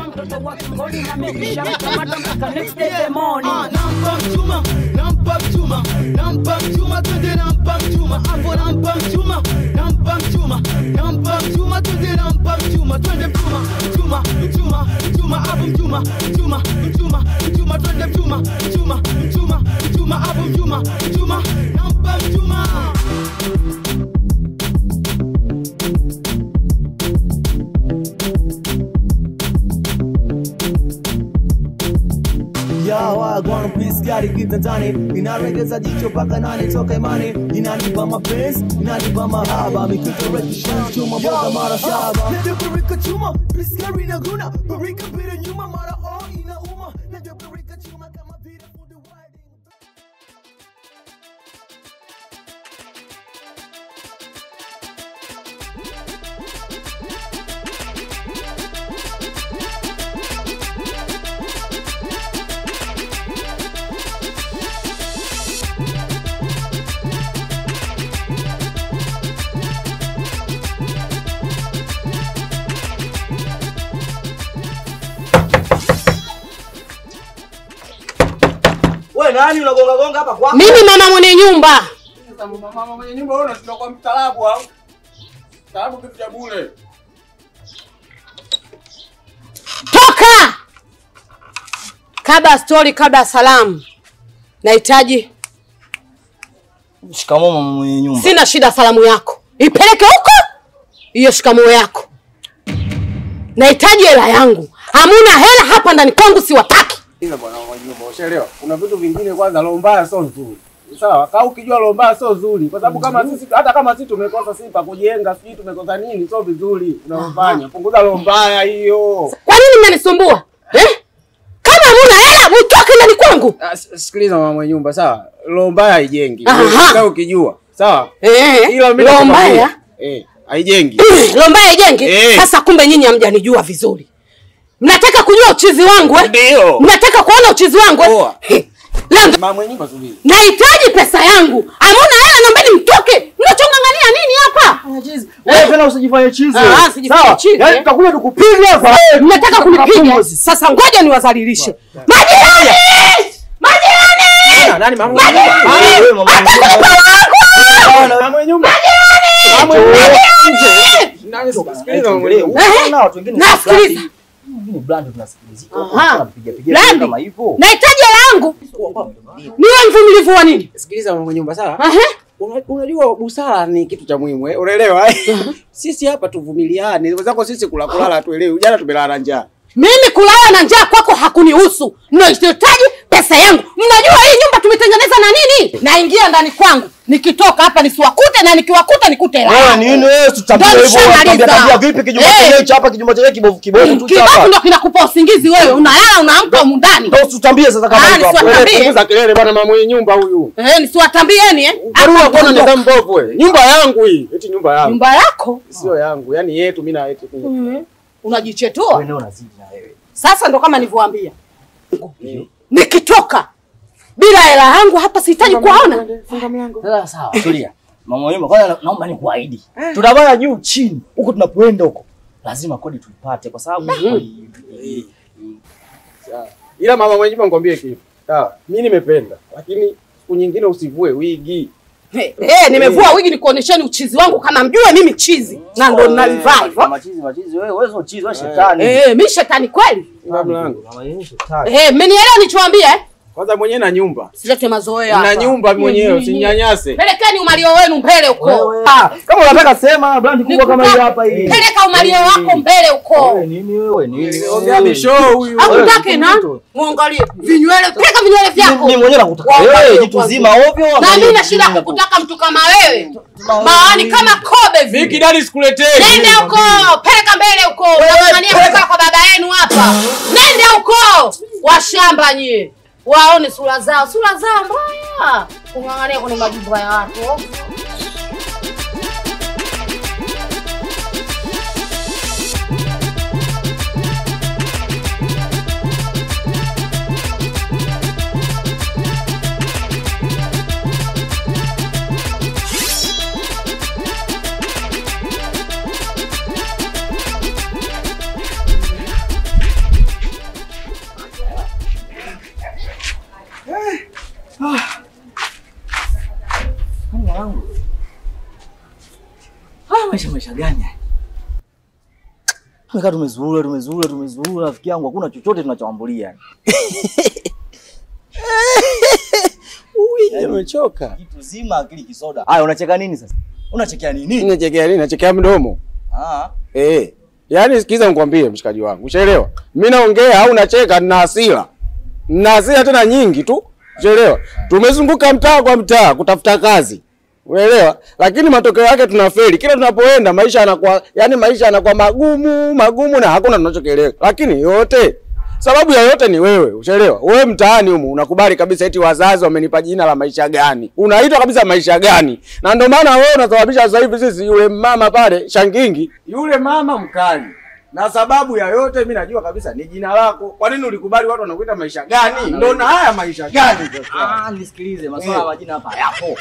mtoto wa kingoni na mekisha mkamata mpaka next day the morning. Nampa mchuma, twende nampa mchuma, hapo nampa mchuma, twende nampa mchuma, twende mchuma, hapo mchuma, twende mchuma, hapo mchuma, nampa mchuma. Yawa gwana please gari kitandani inaregeza jicho paka nane toka imani inanipa mapenzi inanipa mahaba mikito rekishani chuma boga mara shaba ndio kurika chuma please gari na guna burika bila nyuma mara inauma ndio kurika chuma kama vile for the wedding. Wewe nani unagonga hapa kwa? Mimi mama mwenye nyumba. Mama mwenye nyumba wewe unashindwa kwa mtaalamu au? Mtaalamu kitu cha bure. Toka! Kabla story kabla salamu. Nahitaji. Shikamoo mama mwenye nyumba. Sina shida salamu yako. Ipeleke huko. Hiyo shikamoo yako. Nahitaji hela yangu. Hamuna hela hapa ndani kwangu siwataki. Ila bwana mwenye nyumba ushaelewa. Kuna vitu vingine kwanza roho mbaya sio nzuri. Sawa, kama ukijua roho mbaya sio nzuri kwa sababu kama sisi hata kama sisi tumekosa sifa kujenga, sisi tumekosa nini sio vizuri unaofanya. Punguza roho mbaya hiyo. Kwa nini mnanisumbua? Kama hamuna hela mtoke ndani kwangu. Sikiliza mama mwenye nyumba, sawa? Roho mbaya haijengi. Sasa ukijua, sawa? Ila mimi roho mbaya haijengi. Roho mbaya haijengi. Sasa kumbe nyinyi hamjanijua vizuri. Mnataka kujua uchizi wangu Ndio. Mnataka kuona uchizi wangu Mama mwenye nyumba subiri. Nahitaji pesa yangu. Hamuna hela naombeni mtoke. Mnachongangania nini hapa? Wewe tena usijifanye chizi. Sijifanye chizi. Yaani tutakuja tukupiga hapa. Mnataka kunipiga? Sasa ngoja niwadhalilishe. Majirani! Majirani! Nani mama? Wewe mama mwenye nyumba. Nani sikiliza mama mwenye nyumba. na watu wengine Nasikiliza. Mimi brand tunasikilizika. Tunapiga kama hivyo. Nahitaji hela yangu. Niwe mvumilivu wa nini? Sikiliza mama mwenye nyumba, sawa? Unajua busara ni kitu cha muhimu, unaelewa? Sisi hapa tuvumiliane. Wenzako sisi kulala tuelewe. Jana tumelala njaa. Mimi kulala na njaa kwako hakunihusu. Ninahitaji pesa yangu. Mnajua hii nyumba tumetengeneza na nini? Naingia ndani kwangu. Nikitoka hapa nisiwakute na nikiwakuta nikute hela. Wewe nini wewe tutambie hivyo? Unatambia vipi kijumba chenyewe hapa kijumba chenyewe kibovu tu hapa. Kibovu ndio kinakupa usingizi wewe. Unalala unaamka huko ndani. Ndio tutambie sasa kama hivyo. Punguza kelele bwana mama mwenye nyumba huyu. Nisiwatambieni Barua kwa nini mbovu wewe? Nyumba yangu hii. Eti nyumba yangu. Nyumba yako? Sio yangu. Yaani yetu mimi na yetu. Unajichetua? Wewe ndio unazidi na wewe. Sasa ndo kama nilivyowaambia. Nikitoka bila hela yangu hapa sihitaji kuona. Funga mlango. Sawa, tulia. Mama mwenye kwanza naomba nikuahidi. Tunabaya juu chini. Huko tunapoenda huko. Lazima kodi tuipate kwa sababu ila mama mwenye nyumba nikwambie kitu. Sawa. Mimi nimependa. Lakini siku nyingine usivue wigi. Nimevua wigi nikuonesheni uchizi wangu kama mjue mimi chizi. Na ndo ninalivaa hivyo. Machizi wewe sio chizi, wewe shetani. Mimi shetani kweli. Funga mlango. Mama yenu shetani. Mmenielewa nilichowaambia Kwanza mwenyewe na nyumba. Silete mazoea hapa. Na nyumba mwenyewe usinyanyase. Pelekeni umalio wenu mbele huko. Kama unataka sema brand kubwa kama hii hapa hii. Peleka umalio wako mbele huko. Wewe nini? Ongea bisho huyu. Hakutaki na muangalie vinywele, peleka vinywele vyako. Mimi mwenyewe nakutaka wewe jitu zima ovyo. Na mimi na shida kukutaka mtu kama wewe. Maani kama kobe hivi. Viki dadi sikuletee. Nenda huko, peleka mbele huko. Unang'ang'ania kukaa kwa baba yenu hapa. Nenda huko. Washamba nyie. Waone sura zao mbaya. Kung'ang'ania kwenye majumba ya watu. Maisha gani haya? Tumekaa tumezurura rafiki yangu, hakuna chochote tunachoambulia. Nimechoka. Kitu zima akili kisoda. Haya unacheka nini sasa? Unachekea nini? Ninachekea nini? Nachekea mdomo. Yaani sikiza nikwambie mshikaji wangu. Ushaelewa? Mimi naongea au nacheka nina hasira. Nina hasira tena nyingi tu. Ushaelewa? Tumezunguka mtaa kwa mtaa kutafuta kazi. Unaelewa? Lakini matokeo yake tunafeli. Kila tunapoenda maisha yanakuwa magumu na hakuna tunachokielewa. Lakini yote sababu ya yote ni wewe. Ushaelewa? Wewe mtaani humu unakubali kabisa eti wazazi wamenipa jina la maisha gani. Unaitwa kabisa maisha gani. Na ndio maana wewe unasababisha sasa hivi sisi yule mama pale Shangingi, yule mama mkali. Na sababu ya yote mimi najua kabisa ni jina lako. Kwa nini ulikubali watu wanakuita maisha gani? Ndio na haya maisha gani sasa? Nisikilize, masuala ya majina hapa yapo.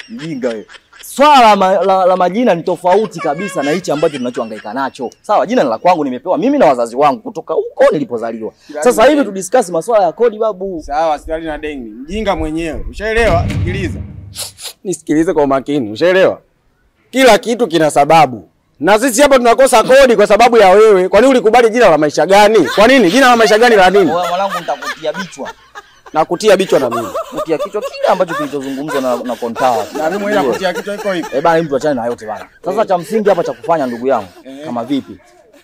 Mjinga wewe. Swala la majina ni tofauti kabisa na hichi ambacho tunachohangaika nacho. Sawa, jina ni la kwangu nimepewa mimi na wazazi wangu kutoka huko nilipozaliwa. Sasa hivi tu discuss masuala ya kodi babu. Sawa, sitali na dengi. Mjinga mwenyewe. Ushaelewa? Sikiliza. Nisikilize kwa makini. Ushaelewa? Kila kitu kina sababu. Na sisi hapa tunakosa kodi kwa sababu ya wewe. Kwa nini ulikubali jina la maisha gani? Kwa nini? Jina la maisha gani la nini? Wewe mwanangu nitakutia bichwa. Na kutia bichwa na mimi. Kutia kichwa kile ambacho kilichozungumzwa na kontawa. Na mimi mwenyewe kutia kichwa iko hivi. Bana mtu achane na yote bana. Sasa cha msingi hapa cha kufanya ndugu yangu. Kama vipi?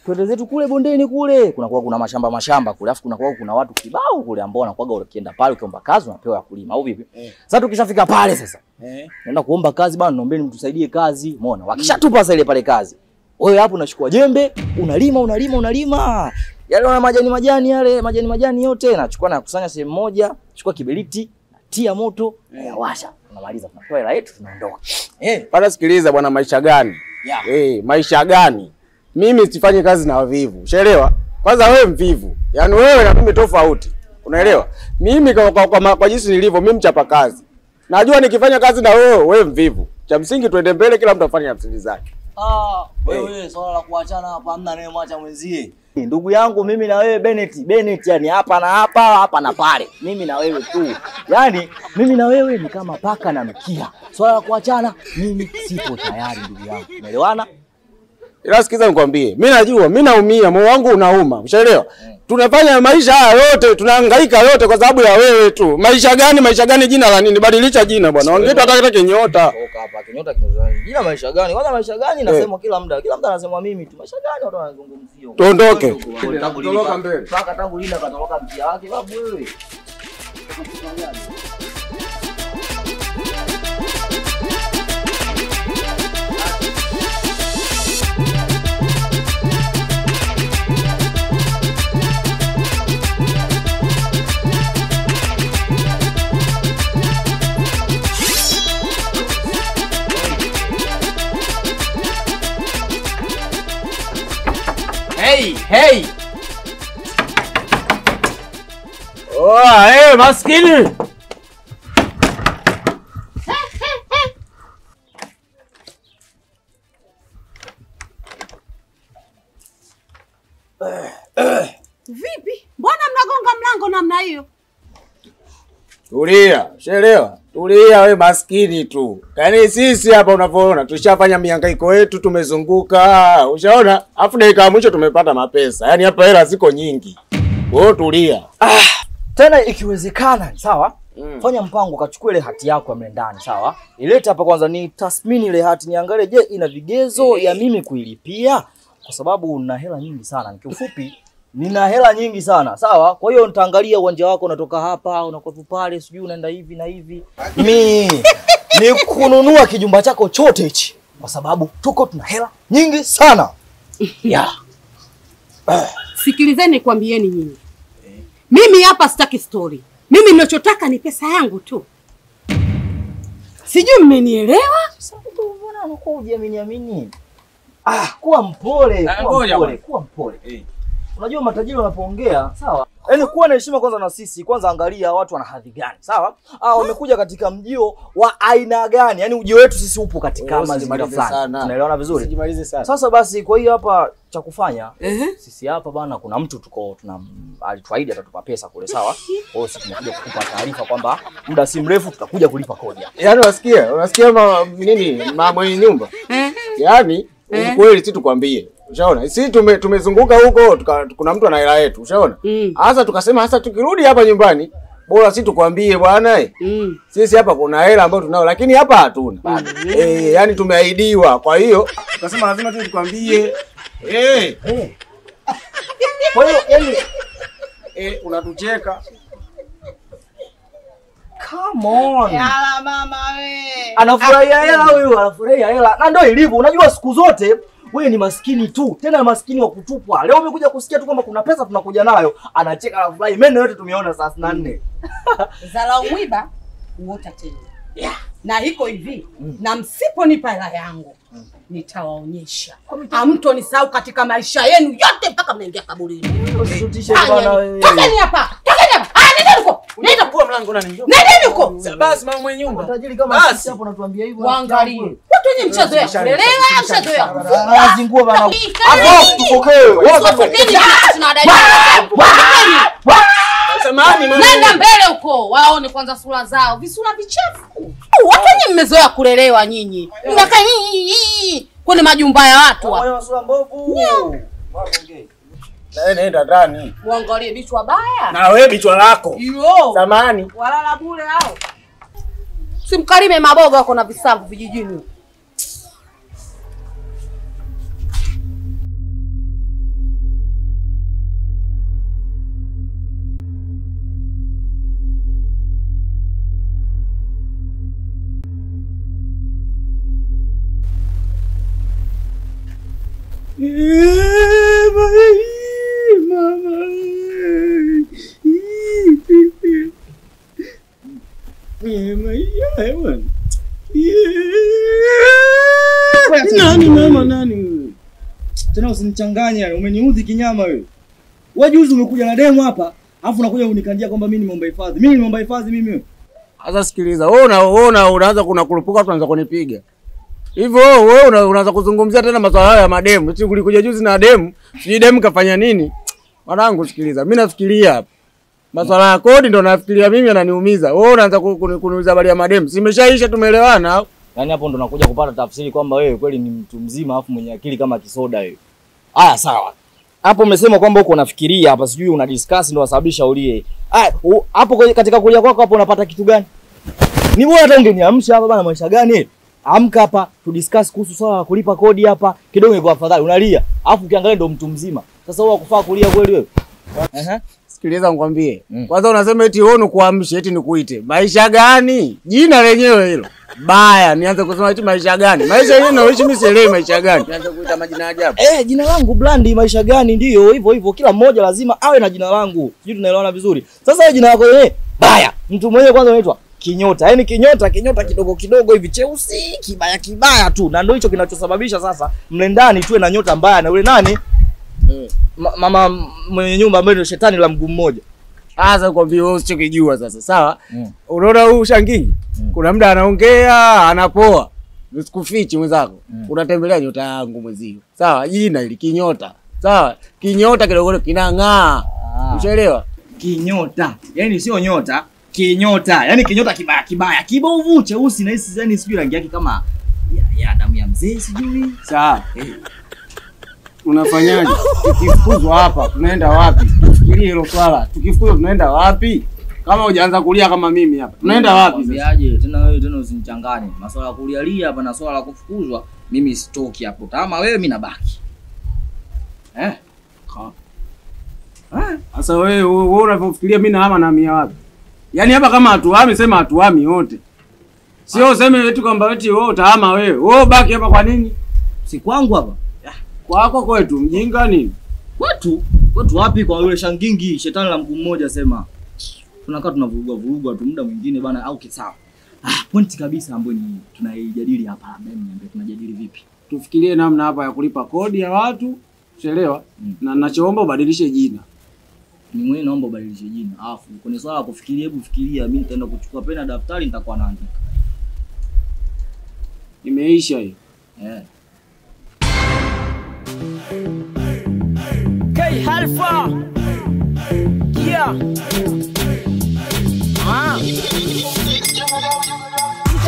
Twende zetu kule bondeni kule. Kuna mashamba kule. Alafu kuna watu kibao kule ambao wanakuaga ukienda pale ukiomba kazi unapewa ya kulima au vipi? Sasa tukishafika pale sasa. Naenda kuomba kazi bana, naombeni mtusaidie kazi. Umeona? Wakishatupa sasa ile pale kazi. Wewe hapo unachukua jembe, unalima. Yale majani yote nachukua na kusanya sehemu moja, chukua kiberiti, tia moto, washa. Tunamaliza tunatoa hela yetu tunaondoka. Bana sikiliza bwana, maisha gani? Maisha gani? Mimi sifanyi kazi na wavivu. Ushaelewa? Kwanza wewe mvivu. Yaani wewe na mimi tofauti. Unaelewa? Mimi kwa jinsi nilivyo mimi mchapa kazi. Najua nikifanya kazi na wewe mvivu. Cha msingi tuende mbele, kila mtu afanye nafsi zake. Wewe swala la kuachana hapa hamna anayemwacha mwenzie. Ndugu yangu mimi na wewe Bennett yani hapa na pale. Mimi na wewe tu. Yaani mimi na wewe ni kama paka na mkia. Swala la kuachana mimi sipo tayari ndugu yangu. Umeelewana? Ila sikiza nikwambie, mimi najua, mimi naumia, moyo wangu unauma. Ushaelewa? Tunafanya maisha haya yote, tunahangaika yote kwa sababu ya wewe tu. Maisha gani jina la nini? Badilisha jina bwana. Wangeita hata kinyota. Toka hapa kinyota jina maisha gani? Kwanza maisha gani nasema kila mtu anasema mimi tu. Maisha gani watu wanazungumzia? Tuondoke. Toroka mbele. Paka tangu lina katoroka mkia wake babu wewe. Hey! Maskini! Vipi? Mbona mnagonga mlango namna hiyo? Tulia, ushaelewa? Tulia wewe maskini tu. Yaani sisi hapa unavyoona tushafanya mihangaiko yetu, tumezunguka. Ushaona? Afu dakika ya mwisho tumepata mapesa. Yaani hapa hela ziko nyingi. Wewe tulia. Tena ikiwezekana, sawa? Fanya mpango kachukue ile hati yako ya mlendani, sawa? Ileta hapa kwanza ni tathmini ile hati, niangalie je ina vigezo ya mimi kuilipia kwa sababu una hela nyingi sana. Kiufupi nina hela nyingi sana, sawa? Kwa hiyo nitaangalia uwanja wako unatoka hapa, unakuwa pale, sijui unaenda hivi na hivi. Ni kununua kijumba chako chote hichi kwa sababu tuna hela nyingi sana. Sikilizeni nikwambieni nyinyi. Mimi hapa sitaki story. Mimi ninachotaka ni pesa yangu tu. Sijui mmenielewa? Sasa mbona unakuwa hujaminiamini? Kuwa mpole. Unajua matajiri wanapoongea, sawa? Yaani kuwa na heshima kwanza na sisi. Kwanza angalia watu wana hadhi gani, sawa? Wamekuja katika mjio wa aina gani? Yaani ujio wetu sisi upo katika mazingira fulani. Tunaelewana vizuri? Usijimalize sana. Sasa basi kwa hiyo hapa cha kufanya, sisi hapa bana kuna mtu alituahidi atatupa pesa kule, sawa? Kwa hiyo sisi tunakuja kukupa taarifa kwamba muda si mrefu tutakuja kulipa kodi. Yaani unasikia nini? Mama mwenye nyumba. Yaani Kweli sisi tukwambie. Ushaona? Sisi tumezunguka huko kuna mtu ana hela yetu. Ushaona? Sasa tukasema sasa tukirudi hapa nyumbani bora sisi tukwambie bwana sisi hapa kuna hela ambayo tunao lakini hapa hatuna. Yani tumeahidiwa. Kwa hiyo tukasema lazima tu tukwambie. Kwa hiyo yani unatucheka. Come on. Yala mama we. Anafurahia hela huyu, anafurahia hela. Na ndio ilivyo. Unajua siku zote wewe ni maskini tu. Tena maskini wa kutupwa. Leo umekuja kusikia tu kwamba kuna pesa tunakuja nayo. Anacheka anafurahi. Meno yote tumeona saa 4. Zala mwiba uota tena. Na hiko hivi. Na msiponipa hela yangu nitawaonyesha. Hamtonisahau katika maisha yenu yote mpaka mnaingia kaburini. Usitutishe bwana wewe. Tokeni hapa. Tokeni hapa. Nenda huko. Nenda kwa mlango nani njoo. Nenda huko. Basi mama mwenye nyumba. Tajiri kama sisi hapo unatuambia hivyo. Waangalie. Watu wenye mchezo ya kulelewa, mchezo ya kufunga. Anazingua bana. Hapo tupokee. Samahani mama. Nenda mbele huko. Waone kwanza sura zao. Visura vichafu. Watu wenye mmezoea kulelewa nyinyi. Mnakaa kwenye majumba ya watu hapa. Wao sura mbovu. Nenda ndani. Waangalie bichwa baya. Na wewe bichwa lako. Yo. Samahani. Walala bure hao. Simkarime maboga wako na visambu vijijini. Nani? Tena usinichanganye, umeniudhi kinyama wewe. Wewe juzi umekuja na demo hapa, alafu unakuja unikandia kwamba mimi nimeomba hifadhi. Mimi nimeomba hifadhi mimi wewe. Sasa sikiliza, wewe unaanza kurupuka tunaanza kunipiga. Hivyo wewe unaanza kuzungumzia tena masuala ya mademu. Eti ulikuja juzi na demu, sijui demu kafanya nini? Mwanangu sikiliza, mimi nafikiria hapa. Masuala ya kodi ndo nafikiria mimi yananiumiza. Wewe unaanza kuniuliza habari ya mademu. Simeshaisha tumeelewana au? Yaani hapo ndo nakuja kupata tafsiri kwamba wewe kweli ni mtu mzima afu mwenye akili kama kisoda wewe. Haya sawa. Hapo umesema kwamba uko unafikiria hapa sijui una discuss ndo wasababisha ulie. Hapo katika kulia kwako hapo unapata kitu gani? Ni bora hata ungeniamsha hapa bana maisha gani? Amka hapa tu discuss kuhusu swala la kulipa kodi hapa. Kidogo iko afadhali unalia. Alafu ukiangalia ndo mtu mzima. Sasa wewe ukufaa kulia kweli wewe? Sikiliza nikwambie. Kwanza unasema eti wewe unakuamsha eti nikuite. Maisha gani? Jina lenyewe hilo. Baya, nianze kusema eti maisha gani? Maisha yenyewe naoishi mimi sielewi maisha gani. Nianze kuita majina ajabu. Jina langu Blandi maisha gani ndio hivyo kila mmoja lazima awe na jina langu. Sijui tunaelewana vizuri. Sasa wewe jina lako yeye baya. Mtu mwenyewe kwanza anaitwa Kinyota. Yaani kinyota kidogo hivi cheusi, kibaya tu. Na ndio hicho kinachosababisha sasa mle ndani tuwe na nyota mbaya na yule nani? Mama mwenye nyumba ambaye ndio shetani la mguu mmoja. Sasa kwambie wewe usichokijua sasa, sawa? Unaona huu Shangingi? Kuna muda anaongea, anapoa. Usikufichi mwenzako. Unatembelea nyota yangu mwezio. Sawa? Jina hili Kinyota. Sawa? Kinyota kidogo kinang'aa. Ushaelewa? Kinyota. Yaani sio nyota, kinyota. Yaani kinyota kibaya. Kibovu cheusi na hisi yani sijui rangi yake kama ya damu ya mzee sijui. Sawa. Unafanyaje? Tukifukuzwa hapa tunaenda wapi? Tufikirie hilo swala. Tukifukuzwa tunaenda wapi? Kama hujaanza kulia kama mimi hapa. Tunaenda wapi sasa? Viaje? Tena wewe tena usinichanganye. Masuala ya kulialia hapa na swala la kufukuzwa, mimi sitoki hapo. Kama wewe mimi nabaki. Sasa wewe unafikiria mimi nahama na mia wapi? Yaani hapa kama hatuhami sema hatuhami wote. Sio useme eti kwamba eti wewe utahama wewe. Wewe baki hapa kwa nini? Si kwangu hapa. Kwako kwetu mjinga nini? Kwetu wapi kwa yule Shangingi shetani la mguu mmoja sema. Tunakaa tunavuruga tu muda mwingine bana au kisawa. Point kabisa ambayo ni tunaijadili hapa labda niambie tunajadili vipi? Tufikirie namna hapa ya kulipa kodi ya watu. Unaelewa? Na ninachoomba ubadilishe jina. Ni mwenye naomba ubadilishe jina. Alafu kwenye swala la kufikiria hebu fikiria mimi nitaenda kuchukua pena daftari nitakuwa naandika. Imeisha hiyo. K Alpha. Yeah.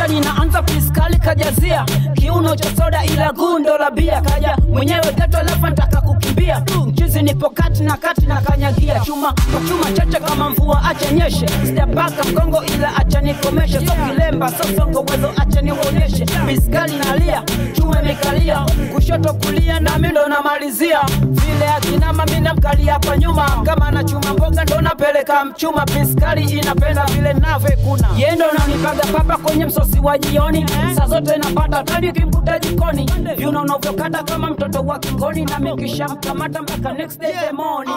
Hatari inaanza piskali kajazia kiuno cha soda ila gundo la bia kaja mwenyewe geto alafu nataka kukimbia mchizi nipo kati na kanyagia chuma kwa chuma chache kama mvua acha nyeshe sijapaka mgongo ila acha nikomeshe so kilemba so songo wezo acha nionyeshe piskali nalia chuma imekalia kushoto kulia na mimi ndo namalizia vile akinama mimi namkalia kwa nyuma kama na chuma mboga ndo napeleka mchuma piskali inapenda vile nave kuna yendo unanipaga papa kwenye msosi wa jioni saa zote napata tadi kimkuta jikoni viuno unavyokata kama mtoto wa kingoni na mikisha mkamata mpaka next day the morning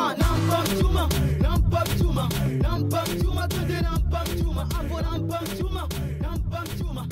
nampa mchuma twende nampa mchuma hapo nampa mchuma twende nampa mchuma